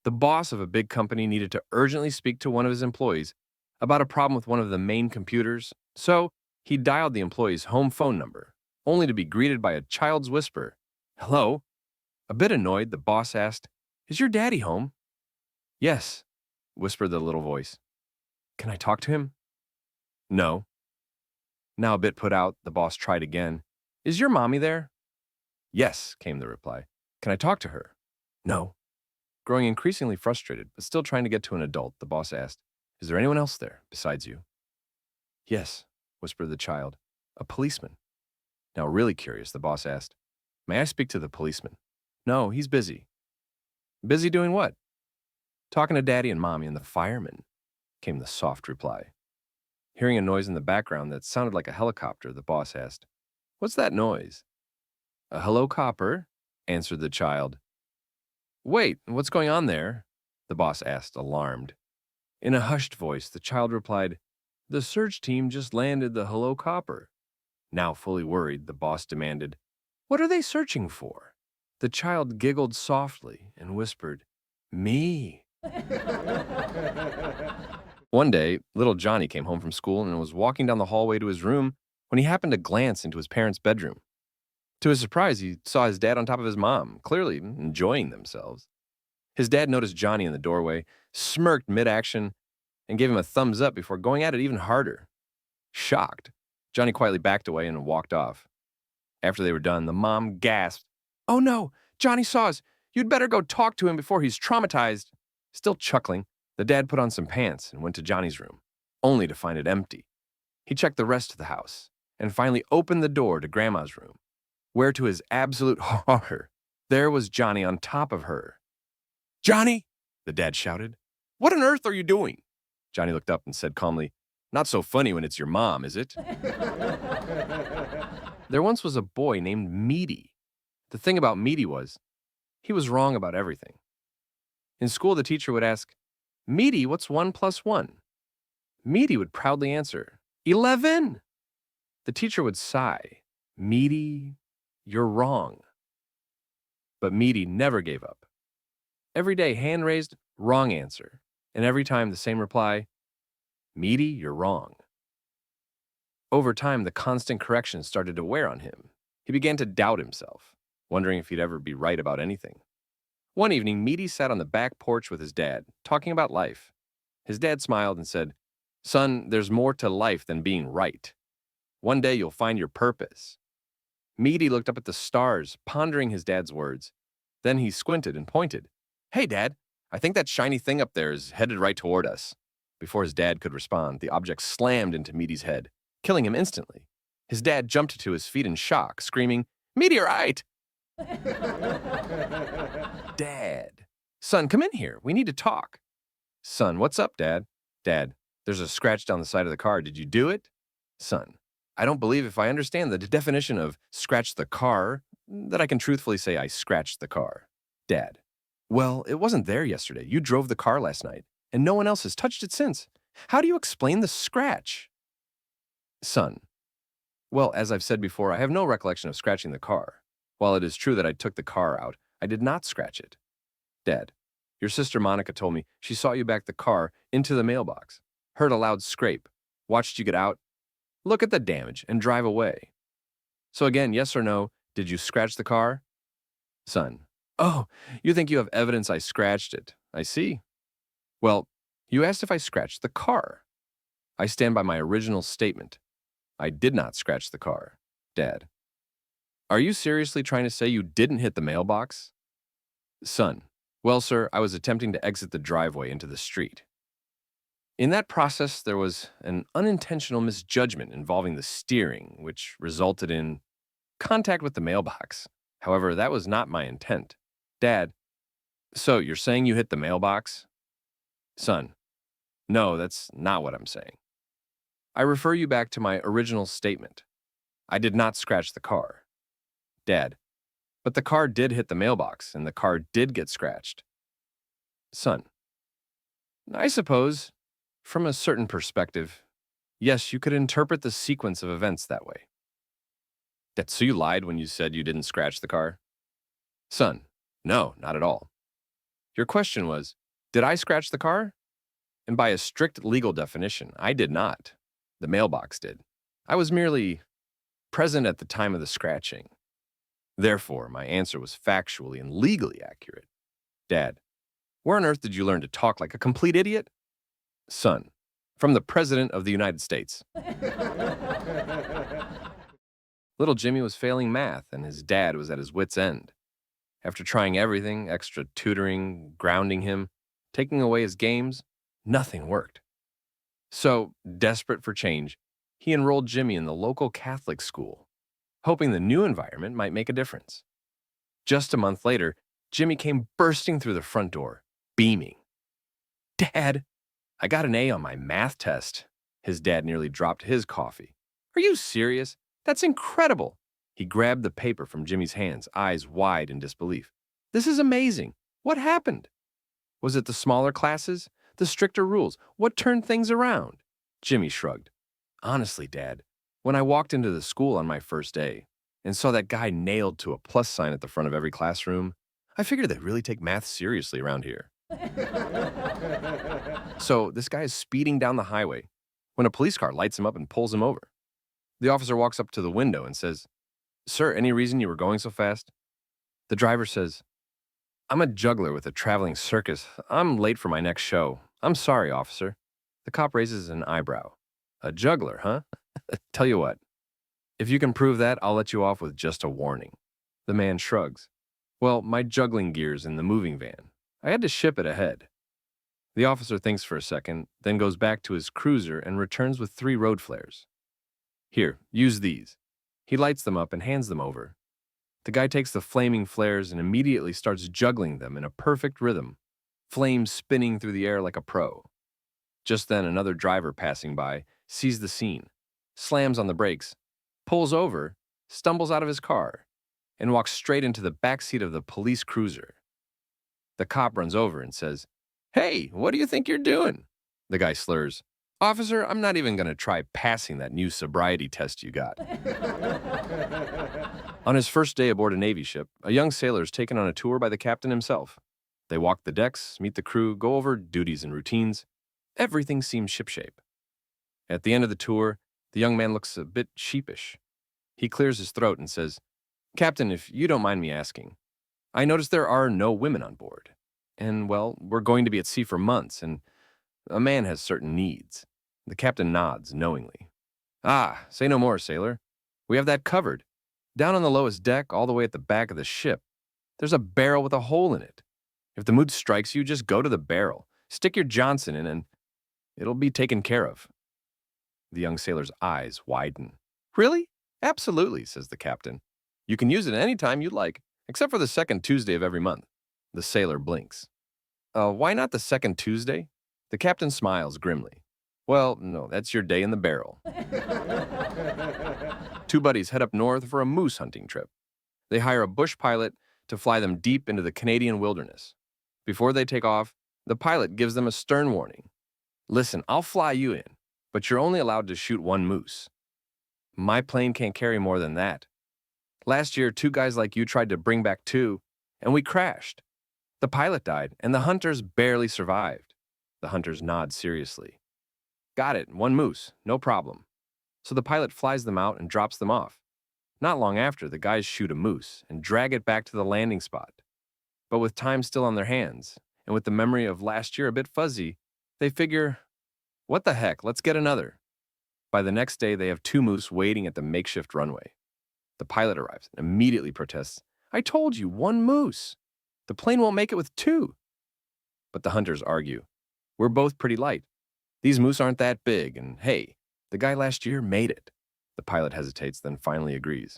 The boss of a big company needed to urgently speak to one of his employees about a problem with one of the main computers, so he dialed the employee's home phone number, only to be greeted by a child's whisper. Hello? A bit annoyed, the boss asked, Is your daddy home? Yes, whispered the little voice. Can I talk to him? No. Now a bit put out, the boss tried again. Is your mommy there? Yes, came the reply. Can I talk to her? No. Growing increasingly frustrated, but still trying to get to an adult, the boss asked, Is there anyone else there besides you? Yes, whispered the child. A policeman. Now really curious, the boss asked, May I speak to the policeman? No, he's busy. Busy doing what? Talking to Daddy and Mommy and the fireman, came the soft reply. Hearing a noise in the background that sounded like a helicopter, the boss asked, What's that noise? A hello copper, answered the child. Wait, what's going on there? The boss asked, alarmed. In a hushed voice, the child replied, The search team just landed the hello copper. Now fully worried, the boss demanded, What are they searching for? The child giggled softly and whispered, Me. One day, little Johnny came home from school and was walking down the hallway to his room when he happened to glance into his parents' bedroom. To his surprise, he saw his dad on top of his mom, clearly enjoying themselves. His dad noticed Johnny in the doorway, smirked mid-action, and gave him a thumbs up before going at it even harder. Shocked, Johnny quietly backed away and walked off. After they were done, the mom gasped, Oh no, Johnny saw us. You'd better go talk to him before he's traumatized. Still chuckling, the dad put on some pants and went to Johnny's room, only to find it empty. He checked the rest of the house and finally opened the door to Grandma's room, where to his absolute horror, there was Johnny on top of her. Johnny, the dad shouted, What on earth are you doing? Johnny looked up and said calmly, Not so funny when it's your mom, is it? There once was a boy named Meaty. The thing about Meaty was, he was wrong about everything. In school, the teacher would ask, Meaty, what's 1 plus 1? Meaty would proudly answer, 11. The teacher would sigh, Meaty, you're wrong. But Meaty never gave up. Every day, hand raised, wrong answer. And every time, the same reply, Meaty, you're wrong. Over time, the constant correction started to wear on him. He began to doubt himself, wondering if he'd ever be right about anything. One evening, Meaty sat on the back porch with his dad, talking about life. His dad smiled and said, Son, there's more to life than being right. One day you'll find your purpose. Meaty looked up at the stars, pondering his dad's words. Then he squinted and pointed. Hey, Dad, I think that shiny thing up there is headed right toward us. Before his dad could respond, the object slammed into Meaty's head, killing him instantly. His dad jumped to his feet in shock, screaming, Meteorite! Dad. Son, come in here. We need to talk. Son, what's up, Dad? Dad, there's a scratch down the side of the car. Did you do it? Son, I don't believe if I understand the definition of scratch the car, that I can truthfully say I scratched the car. Dad, well, it wasn't there yesterday. You drove the car last night, and no one else has touched it since. How do you explain the scratch? Son, well, as I've said before, I have no recollection of scratching the car. While it is true that I took the car out, I did not scratch it. Dad, your sister Monica told me she saw you back the car into the mailbox, heard a loud scrape, watched you get out, look at the damage, and drive away. So again, yes or no, did you scratch the car? Son, oh, you think you have evidence I scratched it. I see. Well, you asked if I scratched the car. I stand by my original statement. I did not scratch the car. Dad, are you seriously trying to say you didn't hit the mailbox? Son, well, sir, I was attempting to exit the driveway into the street. In that process, there was an unintentional misjudgment involving the steering, which resulted in contact with the mailbox. However, that was not my intent. Dad, so you're saying you hit the mailbox? Son, no, that's not what I'm saying. I refer you back to my original statement. I did not scratch the car. Dad, but the car did hit the mailbox, and the car did get scratched. Son, I suppose, from a certain perspective, yes, you could interpret the sequence of events that way. Dad, so you lied when you said you didn't scratch the car? Son, no, not at all. Your question was, did I scratch the car? And by a strict legal definition, I did not. The mailbox did. I was merely present at the time of the scratching. Therefore, my answer was factually and legally accurate. Dad, where on earth did you learn to talk like a complete idiot? Son, from the President of the United States. Little Jimmy was failing math, and his dad was at his wit's end. After trying everything, extra tutoring, grounding him, taking away his games, nothing worked. So, desperate for change, he enrolled Jimmy in the local Catholic school, hoping the new environment might make a difference. Just a month later, Jimmy came bursting through the front door, beaming. Dad, I got an A on my math test. His dad nearly dropped his coffee. Are you serious? That's incredible. He grabbed the paper from Jimmy's hands, eyes wide in disbelief. This is amazing. What happened? Was it the smaller classes? The stricter rules? What turned things around? Jimmy shrugged. Honestly, Dad, when I walked into the school on my first day and saw that guy nailed to a plus sign at the front of every classroom, I figured they really take math seriously around here. So this guy is speeding down the highway when a police car lights him up and pulls him over. The officer walks up to the window and says, Sir, any reason you were going so fast? The driver says, I'm a juggler with a traveling circus. I'm late for my next show. I'm sorry, officer. The cop raises an eyebrow. A juggler, huh? Tell you what, if you can prove that, I'll let you off with just a warning. The man shrugs. Well, my juggling gear's in the moving van. I had to ship it ahead. The officer thinks for a second, then goes back to his cruiser and returns with 3 road flares. Here, use these. He lights them up and hands them over. The guy takes the flaming flares and immediately starts juggling them in a perfect rhythm, flames spinning through the air like a pro. Just then, another driver passing by sees the scene, slams on the brakes, pulls over, stumbles out of his car, and walks straight into the backseat of the police cruiser. The cop runs over and says, Hey, what do you think you're doing? The guy slurs, Officer, I'm not even going to try passing that new sobriety test you got. On his first day aboard a Navy ship, a young sailor is taken on a tour by the captain himself. They walk the decks, meet the crew, go over duties and routines. Everything seems shipshape. At the end of the tour, the young man looks a bit sheepish. He clears his throat and says, Captain, if you don't mind me asking, I notice there are no women on board. And, well, we're going to be at sea for months, and a man has certain needs. The captain nods knowingly. Ah, say no more, sailor. We have that covered. Down on the lowest deck, all the way at the back of the ship, there's a barrel with a hole in it. If the mood strikes you, just go to the barrel, stick your Johnson in, and it'll be taken care of. The young sailor's eyes widen. Really? Absolutely, says the captain. You can use it any time you'd like, except for the second Tuesday of every month. The sailor blinks. Why not the second Tuesday? The captain smiles grimly. Well, no, that's your day in the barrel. 2 buddies head up north for a moose hunting trip. They hire a bush pilot to fly them deep into the Canadian wilderness. Before they take off, the pilot gives them a stern warning. Listen, I'll fly you in, but you're only allowed to shoot 1 moose. My plane can't carry more than that. Last year, 2 guys like you tried to bring back 2, and we crashed. The pilot died, and the hunters barely survived. The hunters nod seriously. Got it, 1 moose, no problem. So the pilot flies them out and drops them off. Not long after, the guys shoot a moose and drag it back to the landing spot. But with time still on their hands, and with the memory of last year a bit fuzzy, they figure, what the heck, let's get another. By the next day, they have 2 moose waiting at the makeshift runway. The pilot arrives and immediately protests, I told you, 1 moose. The plane won't make it with 2. But the hunters argue, we're both pretty light. These moose aren't that big, and hey, the guy last year made it. The pilot hesitates, then finally agrees.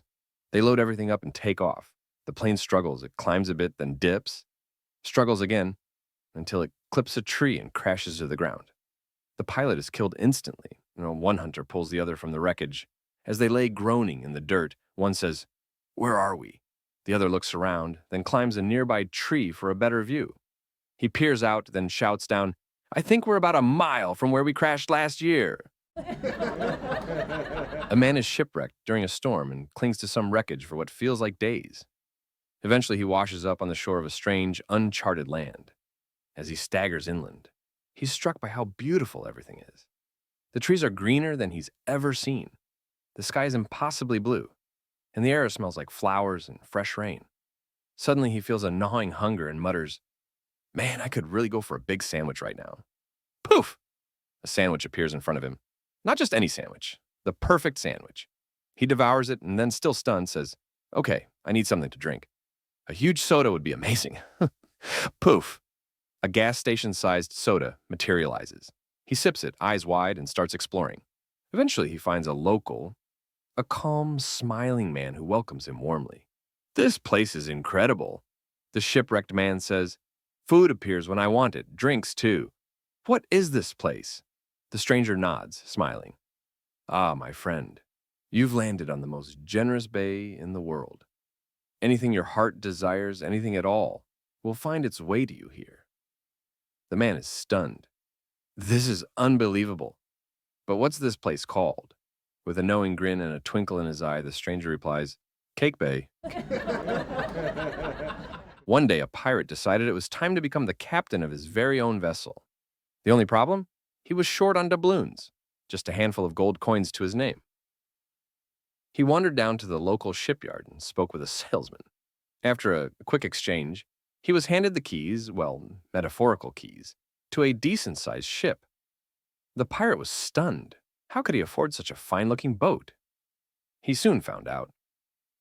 They load everything up and take off. The plane struggles, it climbs a bit, then dips, struggles again, until it clips a tree and crashes to the ground. The pilot is killed instantly. One hunter pulls the other from the wreckage. As they lay groaning in the dirt, one says, Where are we? The other looks around, then climbs a nearby tree for a better view. He peers out, then shouts down, I think we're about a mile from where we crashed last year. A man is shipwrecked during a storm and clings to some wreckage for what feels like days. Eventually, he washes up on the shore of a strange, uncharted land. As he staggers inland, he's struck by how beautiful everything is. The trees are greener than he's ever seen. The sky is impossibly blue, and the air smells like flowers and fresh rain. Suddenly, he feels a gnawing hunger and mutters, "Man, I could really go for a big sandwich right now." Poof! A sandwich appears in front of him. Not just any sandwich, the perfect sandwich. He devours it and then, still stunned, says, "Okay, I need something to drink. A huge soda would be amazing." Poof! A gas station-sized soda materializes. He sips it, eyes wide, and starts exploring. Eventually, he finds a calm, smiling man who welcomes him warmly. "This place is incredible," the shipwrecked man says. "Food appears when I want it, drinks too. What is this place?" The stranger nods, smiling. "Ah, my friend, you've landed on the most generous bay in the world. Anything your heart desires, anything at all, will find its way to you here." The man is stunned. "This is unbelievable. But what's this place called?" With a knowing grin and a twinkle in his eye, the stranger replies, "Cake Bay." One day, a pirate decided it was time to become the captain of his very own vessel. The only problem? He was short on doubloons, just a handful of gold coins to his name. He wandered down to the local shipyard and spoke with a salesman. After a quick exchange, he was handed the keys, well, metaphorical keys, to a decent-sized ship. The pirate was stunned. How could he afford such a fine-looking boat? He soon found out.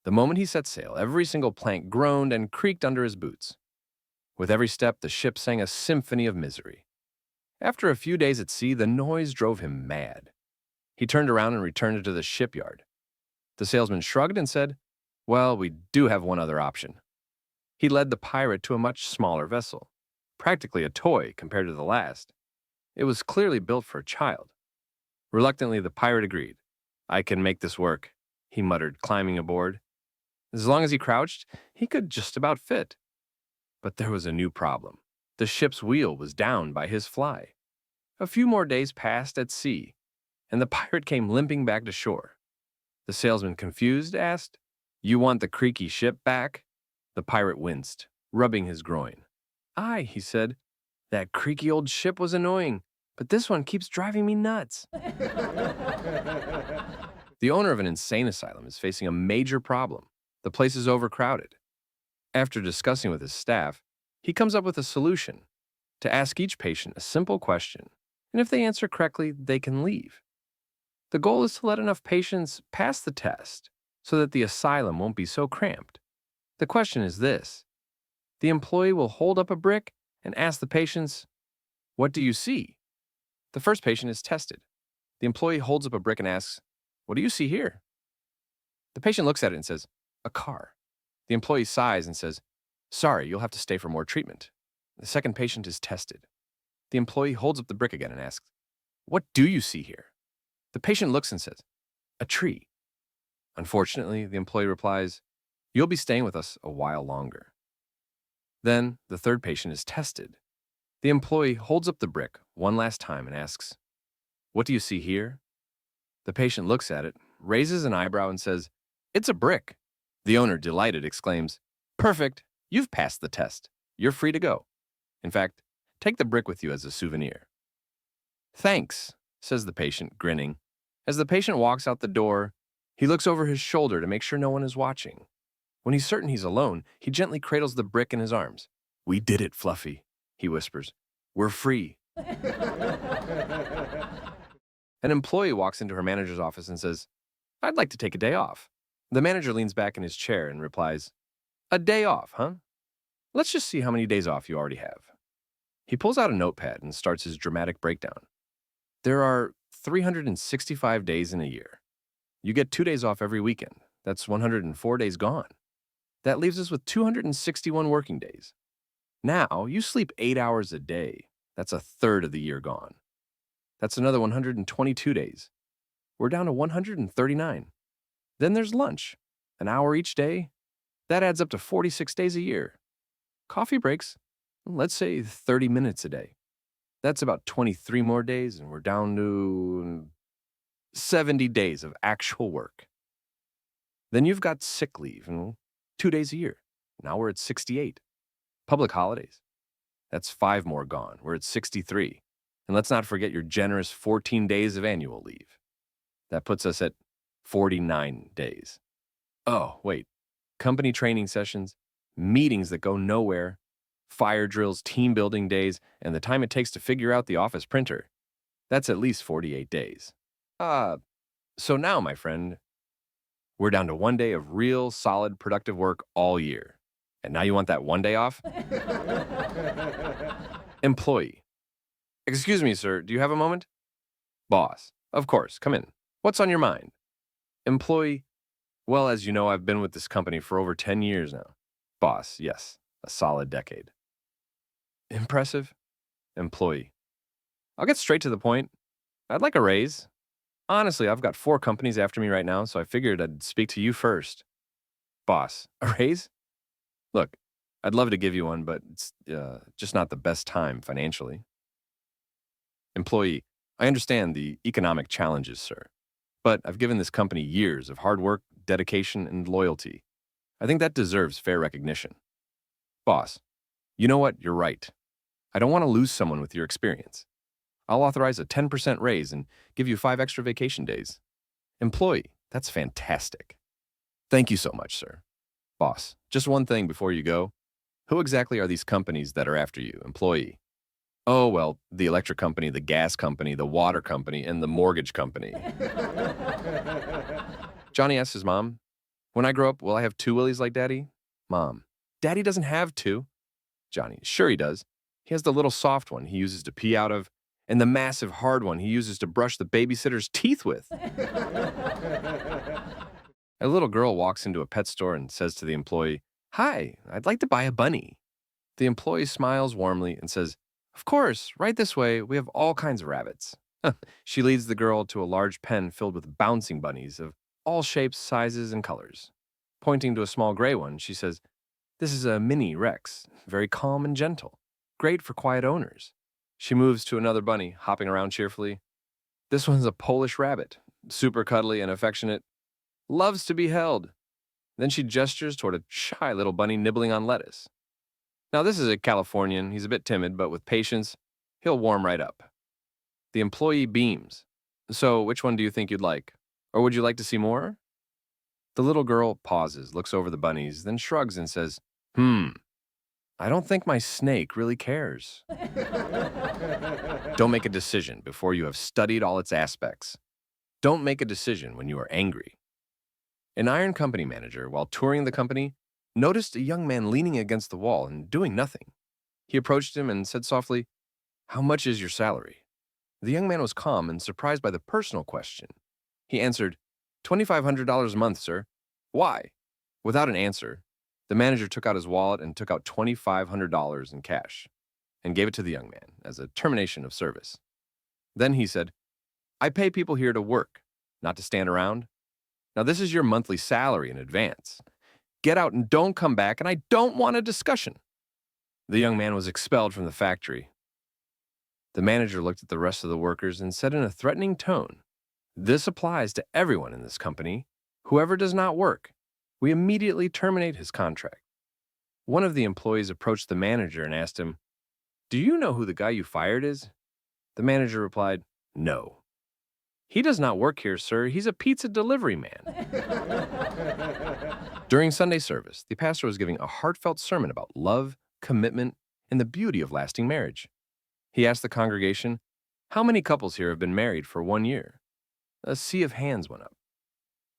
The moment he set sail, every single plank groaned and creaked under his boots. With every step, the ship sang a symphony of misery. After a few days at sea, the noise drove him mad. He turned around and returned to the shipyard. The salesman shrugged and said, "Well, we do have one other option." He led the pirate to a much smaller vessel, practically a toy compared to the last. It was clearly built for a child. Reluctantly, the pirate agreed. "I can make this work," he muttered, climbing aboard. As long as he crouched, he could just about fit. But there was a new problem. The ship's wheel was down by his fly. A few more days passed at sea, and the pirate came limping back to shore. The salesman, confused, asked, "You want the creaky ship back?" The pirate winced, rubbing his groin. "Aye," he said, "that creaky old ship was annoying, but this one keeps driving me nuts." The owner of an insane asylum is facing a major problem. The place is overcrowded. After discussing with his staff, he comes up with a solution: to ask each patient a simple question, and if they answer correctly, they can leave. The goal is to let enough patients pass the test so that the asylum won't be so cramped. The question is this: the employee will hold up a brick and ask the patients, "What do you see?" The first patient is tested. The employee holds up a brick and asks, "What do you see here?" The patient looks at it and says, "A car." The employee sighs and says, "Sorry, you'll have to stay for more treatment." The second patient is tested. The employee holds up the brick again and asks, "What do you see here?" The patient looks and says, "A tree." Unfortunately, the employee replies, "You'll be staying with us a while longer." Then the third patient is tested. The employee holds up the brick one last time and asks, "What do you see here?" The patient looks at it, raises an eyebrow, and says, "It's a brick." The owner, delighted, exclaims, "Perfect! You've passed the test. You're free to go. In fact, take the brick with you as a souvenir." "Thanks," says the patient, grinning. As the patient walks out the door, he looks over his shoulder to make sure no one is watching. When he's certain he's alone, he gently cradles the brick in his arms. "We did it, Fluffy," he whispers. "We're free." An employee walks into her manager's office and says, "I'd like to take a day off." The manager leans back in his chair and replies, "A day off, huh? Let's just see how many days off you already have." He pulls out a notepad and starts his dramatic breakdown. There are 365 days in a year. You get 2 days off every weekend. That's 104 days gone. That leaves us with 261 working days. Now, you sleep 8 hours a day. That's a third of the year gone. That's another 122 days. We're down to 139. Then there's lunch, an hour each day. That adds up to 46 days a year. Coffee breaks, let's say 30 minutes a day. That's about 23 more days, and we're down to 70 days of actual work. Then you've got sick leave, and 2 days a year. Now we're at 68. Public holidays. That's 5 more gone. We're at 63. And let's not forget your generous 14 days of annual leave. That puts us at 49 days. Oh, wait. Company training sessions, meetings that go nowhere, fire drills, team building days, and the time it takes to figure out the office printer. That's at least 48 days. So now, my friend, we're down to 1 day of real, solid, productive work all year. And now you want that 1 day off? Employee. Excuse me, sir, do you have a moment? Boss. Of course, come in. What's on your mind? Employee. Well, as you know, I've been with this company for over 10 years now. Boss. Yes, a solid decade. Impressive. Employee. I'll get straight to the point. I'd like a raise. Honestly, I've got 4 companies after me right now, so I figured I'd speak to you first. Boss. A raise? Look, I'd love to give you one, but it's just not the best time financially. Employee. I understand the economic challenges, sir, but I've given this company years of hard work, dedication, and loyalty. I think that deserves fair recognition. Boss. You know what? You're right. I don't want to lose someone with your experience. I'll authorize a 10% raise and give you 5 extra vacation days. Employee. That's fantastic. Thank you so much, sir. Boss. Just one thing before you go. Who exactly are these companies that are after you? Employee. Oh, well, the electric company, the gas company, the water company, and the mortgage company. Johnny asks his mom, when I grow up, will I have 2 Willies like Daddy? Mom, Daddy doesn't have 2. Johnny, sure he does. He has the little soft one he uses to pee out of, and the massive hard one he uses to brush the babysitter's teeth with. A little girl walks into a pet store and says to the employee, Hi, I'd like to buy a bunny. The employee smiles warmly and says, Of course, right this way, we have all kinds of rabbits. She leads the girl to a large pen filled with bouncing bunnies of all shapes, sizes, and colors. Pointing to a small gray one, she says, This is a mini Rex, very calm and gentle, great for quiet owners. She moves to another bunny, hopping around cheerfully. This one's a Polish rabbit, super cuddly and affectionate, loves to be held. Then she gestures toward a shy little bunny nibbling on lettuce. Now, this is a Californian. He's a bit timid, but with patience, he'll warm right up. The employee beams. So, which one do you think you'd like? Or would you like to see more? The little girl pauses, looks over the bunnies, then shrugs and says, I don't think my snake really cares. Don't make a decision before you have studied all its aspects. Don't make a decision when you are angry. An iron company manager, while touring the company, noticed a young man leaning against the wall and doing nothing. He approached him and said softly, How much is your salary? The young man was calm and surprised by the personal question. He answered, $2,500 a month, sir. Why? Without an answer, the manager took out his wallet and took out $2,500 in cash and gave it to the young man as a termination of service. Then he said, I pay people here to work, not to stand around. Now this is your monthly salary in advance. Get out and don't come back, and I don't want a discussion. The young man was expelled from the factory. The manager looked at the rest of the workers and said in a threatening tone, This applies to everyone in this company. Whoever does not work, we immediately terminate his contract. One of the employees approached the manager and asked him, Do you know who the guy you fired is? The manager replied, No. He does not work here, sir. He's a pizza delivery man. During Sunday service, the pastor was giving a heartfelt sermon about love, commitment, and the beauty of lasting marriage. He asked the congregation, How many couples here have been married for 1 year? A sea of hands went up.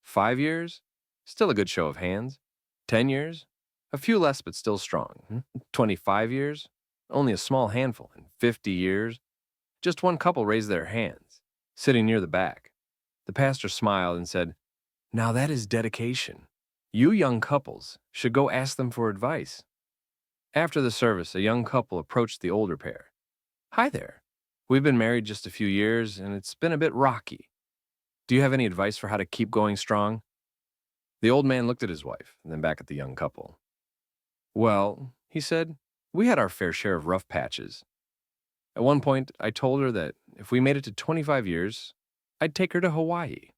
5 years? Still a good show of hands. 10 years? A few less, but still strong. 25 years? Only a small handful. And 50 years? Just one couple raised their hands, sitting near the back. The pastor smiled and said, Now that is dedication. You young couples should go ask them for advice. After the service, a young couple approached the older pair. Hi there. We've been married just a few years, and it's been a bit rocky. Do you have any advice for how to keep going strong? The old man looked at his wife, and then back at the young couple. Well, he said, we had our fair share of rough patches. At one point, I told her that if we made it to 25 years, I'd take her to Hawaii.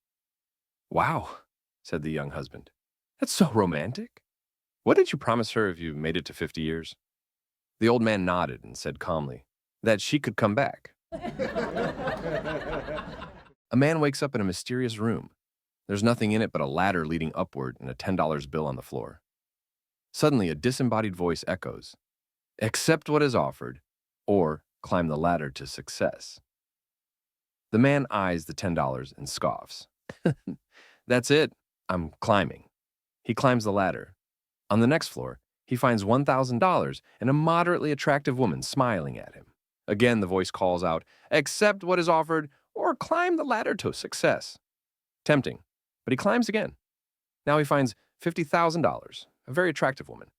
Wow, said the young husband. That's so romantic. What did you promise her if you made it to 50 years? The old man nodded and said calmly that she could come back. A man wakes up in a mysterious room. There's nothing in it but a ladder leading upward and a $10 bill on the floor. Suddenly, a disembodied voice echoes, "Accept what is offered, or climb the ladder to success." The man eyes the $10 and scoffs. "That's it. I'm climbing." He climbs the ladder. On the next floor, he finds $1,000 and a moderately attractive woman smiling at him. Again, the voice calls out, "Accept what is offered, or climb the ladder to success." Tempting, but he climbs again. Now he finds $50,000, a very attractive woman,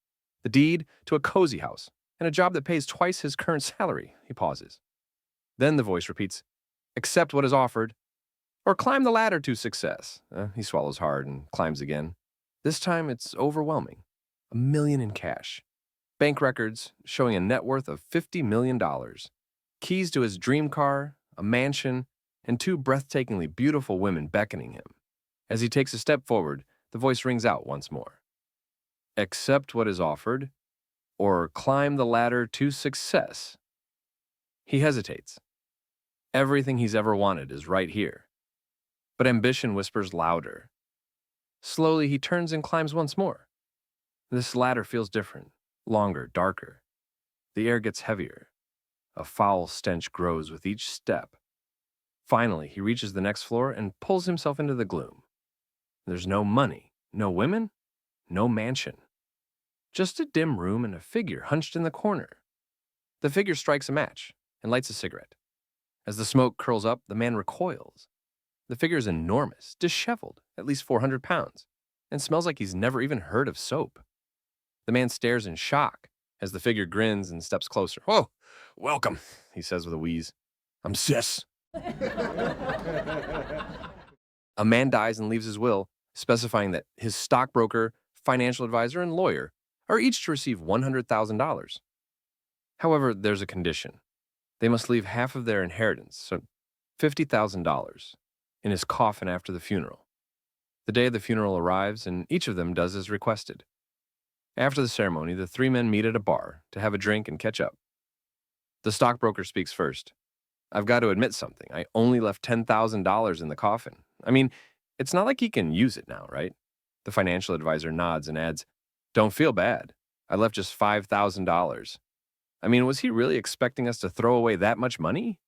the deed to a cozy house, and a job that pays twice his current salary. He pauses. Then the voice repeats, "Accept what is offered, or climb the ladder to success." He swallows hard and climbs again. This time it's overwhelming. $1 million in cash. Bank records showing a net worth of $50 million. Keys to his dream car, a mansion, and 2 breathtakingly beautiful women beckoning him. As he takes a step forward, the voice rings out once more. "Accept what is offered, or climb the ladder to success." He hesitates. Everything he's ever wanted is right here. But ambition whispers louder. Slowly, he turns and climbs once more. This ladder feels different, longer, darker. The air gets heavier. A foul stench grows with each step. Finally, he reaches the next floor and pulls himself into the gloom. There's no money, no women, no mansion. Just a dim room and a figure hunched in the corner. The figure strikes a match and lights a cigarette. As the smoke curls up, the man recoils. The figure is enormous, disheveled, at least 400 pounds, and smells like he's never even heard of soap. The man stares in shock as the figure grins and steps closer. "Whoa, welcome," he says with a wheeze. "I'm sis." A man dies and leaves his will, specifying that his stockbroker, financial advisor, and lawyer are each to receive $100,000. However, there's a condition. They must leave half of their inheritance, so $50,000, in his coffin after the funeral. The day of the funeral arrives, and each of them does as requested. After the ceremony, the 3 men meet at a bar to have a drink and catch up. The stockbroker speaks first. "I've got to admit something. I only left $10,000 in the coffin. I mean, it's not like he can use it now, right?" The financial advisor nods and adds, "Don't feel bad. I left just $5,000. I mean, was he really expecting us to throw away that much money?"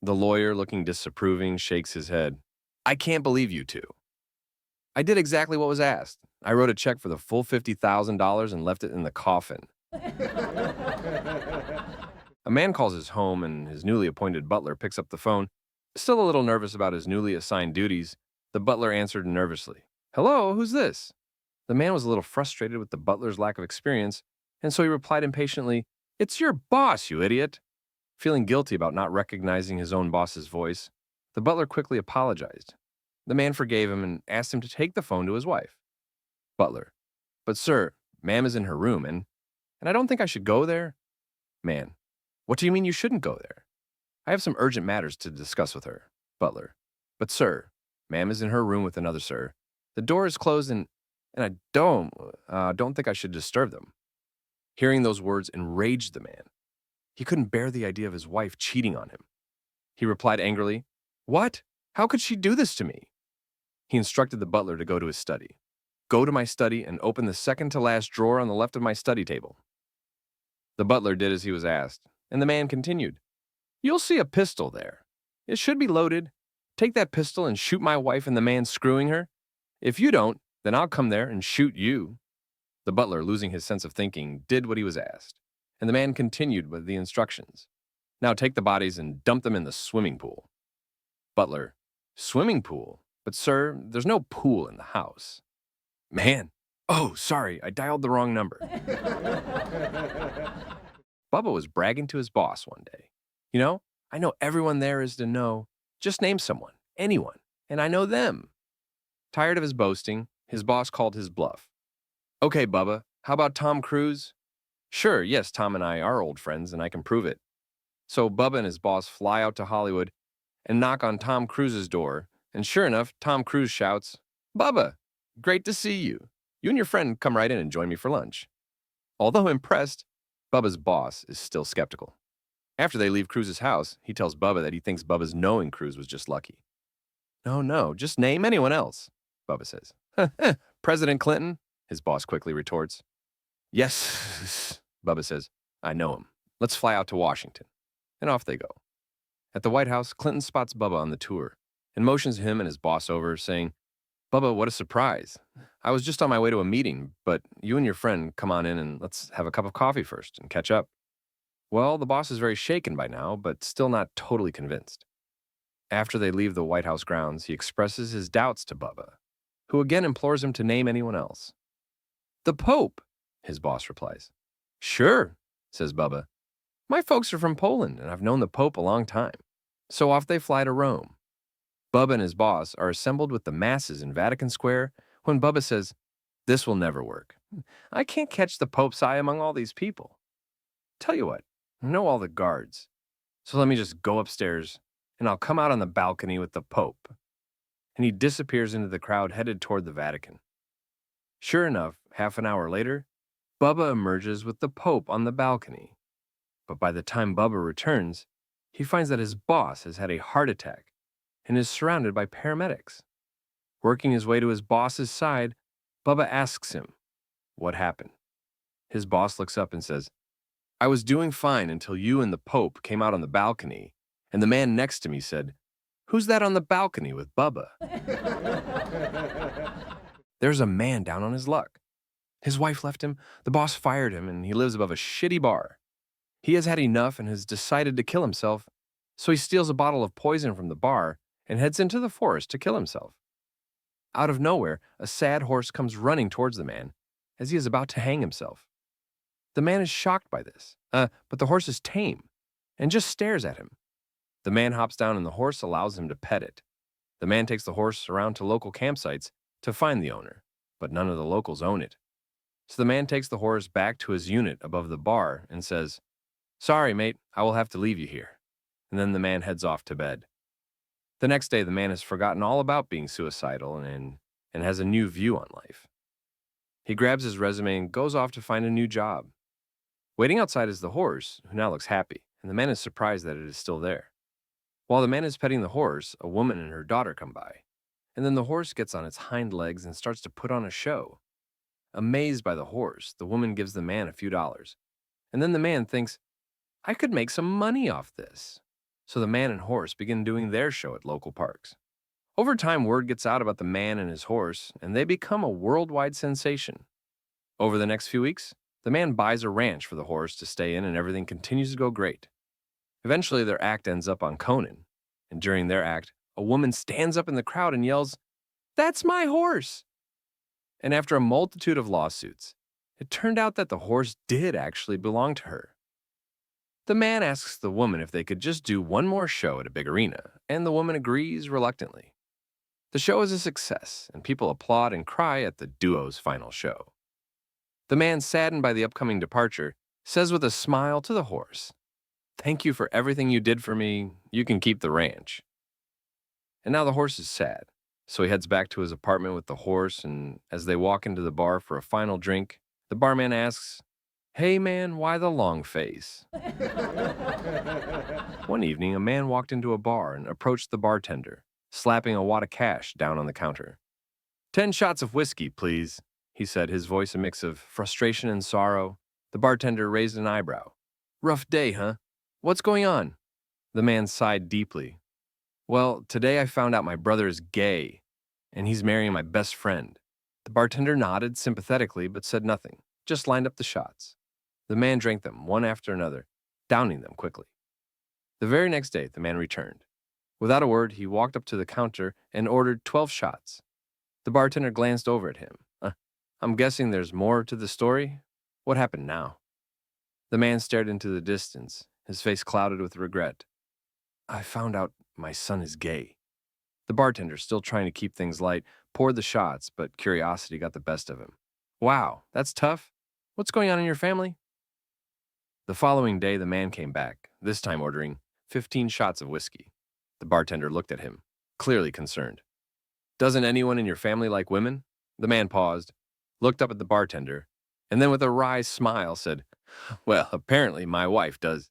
The lawyer, looking disapproving, shakes his head. "I can't believe you two. I did exactly what was asked. I wrote a check for the full $50,000 and left it in the coffin." A man calls his home, and his newly appointed butler picks up the phone. Still a little nervous about his newly assigned duties, the butler answered nervously. "Hello, who's this?" The man was a little frustrated with the butler's lack of experience, and so he replied impatiently, "It's your boss, you idiot." Feeling guilty about not recognizing his own boss's voice, the butler quickly apologized. The man forgave him and asked him to take the phone to his wife. Butler, "But sir, ma'am is in her room, and I don't think I should go there." Man, "What do you mean you shouldn't go there?" "I have some urgent matters to discuss with her." Butler, "But sir, ma'am is in her room with another sir. The door is closed and I don't think I should disturb them." Hearing those words enraged the man. He couldn't bear the idea of his wife cheating on him. He replied angrily, "What? How could she do this to me?" He instructed the butler to go to his study. "Go to my study and open the second to last drawer on the left of my study table." The butler did as he was asked, and the man continued, "You'll see a pistol there. It should be loaded. Take that pistol and shoot my wife and the man screwing her. If you don't, then I'll come there and shoot you." The butler, losing his sense of thinking, did what he was asked, and the man continued with the instructions. "Now take the bodies and dump them in the swimming pool." Butler, "Swimming pool? But sir, there's no pool in the house." Man, "Oh, sorry, I dialed the wrong number." Bubba was bragging to his boss one day. I know everyone there is to know. Just name someone, anyone, and I know them." Tired of his boasting, his boss called his bluff. "Okay, Bubba, how about Tom Cruise?" "Sure, yes, Tom and I are old friends, and I can prove it." So Bubba and his boss fly out to Hollywood and knock on Tom Cruise's door, and sure enough, Tom Cruise shouts, "Bubba, great to see you. You and your friend come right in and join me for lunch." Although impressed, Bubba's boss is still skeptical. After they leave Cruz's house, he tells Bubba that he thinks Bubba's knowing Cruz was just lucky. No, just name anyone else, Bubba says. President Clinton, his boss quickly retorts. Yes, Bubba says, I know him. Let's fly out to Washington. And off they go. At the White House, Clinton spots Bubba on the tour and motions him and his boss over, saying, Bubba, what a surprise. I was just on my way to a meeting, but you and your friend come on in and let's have a cup of coffee first and catch up. Well, the boss is very shaken by now, but still not totally convinced. After they leave the White House grounds, he expresses his doubts to Bubba, who again implores him to name anyone else. The Pope, his boss replies. Sure, says Bubba. My folks are from Poland, and I've known the Pope a long time. So off they fly to Rome. Bubba and his boss are assembled with the masses in Vatican Square when Bubba says, This will never work. I can't catch the Pope's eye among all these people. Tell you what, I know all the guards. So let me just go upstairs, and I'll come out on the balcony with the Pope. And he disappears into the crowd headed toward the Vatican. Sure enough, half an hour later, Bubba emerges with the Pope on the balcony. But by the time Bubba returns, he finds that his boss has had a heart attack and is surrounded by paramedics. Working his way to his boss's side, Bubba asks him, What happened? His boss looks up and says, I was doing fine until you and the Pope came out on the balcony, and the man next to me said, Who's that on the balcony with Bubba? There's a man down on his luck. His wife left him, the boss fired him, and he lives above a shitty bar. He has had enough and has decided to kill himself, so he steals a bottle of poison from the bar and heads into the forest to kill himself. Out of nowhere, a sad horse comes running towards the man as he is about to hang himself. The man is shocked by this, but the horse is tame and just stares at him. The man hops down and the horse allows him to pet it. The man takes the horse around to local campsites to find the owner, but none of the locals own it. So the man takes the horse back to his unit above the bar and says, Sorry, mate, I will have to leave you here. And then the man heads off to bed. The next day, the man has forgotten all about being suicidal and has a new view on life. He grabs his resume and goes off to find a new job. Waiting outside is the horse, who now looks happy, and the man is surprised that it is still there. While the man is petting the horse, a woman and her daughter come by, and then the horse gets on its hind legs and starts to put on a show. Amazed by the horse, the woman gives the man a few dollars, and then the man thinks, I could make some money off this. So the man and horse begin doing their show at local parks. Over time, word gets out about the man and his horse, and they become a worldwide sensation. Over the next few weeks, the man buys a ranch for the horse to stay in, and everything continues to go great. Eventually, their act ends up on Conan, and during their act, a woman stands up in the crowd and yells, That's my horse! And after a multitude of lawsuits, it turned out that the horse did actually belong to her. The man asks the woman if they could just do one more show at a big arena, and the woman agrees reluctantly. The show is a success, and people applaud and cry at the duo's final show. The man, saddened by the upcoming departure, says with a smile to the horse, Thank you for everything you did for me. You can keep the ranch. And now the horse is sad, so he heads back to his apartment with the horse, and as they walk into the bar for a final drink, the barman asks, Hey man, why the long face? One evening, a man walked into a bar and approached the bartender, slapping a wad of cash down on the counter. 10 shots of whiskey, please, he said, his voice a mix of frustration and sorrow. The bartender raised an eyebrow. Rough day, huh? What's going on? The man sighed deeply. Well, today I found out my brother is gay, and he's marrying my best friend. The bartender nodded sympathetically but said nothing, just lined up the shots. The man drank them one after another, downing them quickly. The very next day, the man returned. Without a word, he walked up to the counter and ordered 12 shots. The bartender glanced over at him. I'm guessing there's more to the story? What happened now? The man stared into the distance, his face clouded with regret. I found out my son is gay. The bartender, still trying to keep things light, poured the shots, but curiosity got the best of him. Wow, that's tough. What's going on in your family? The following day, the man came back, this time ordering 15 shots of whiskey. The bartender looked at him, clearly concerned. Doesn't anyone in your family like women? The man paused, looked up at the bartender, and then with a wry smile said, Well, apparently my wife does.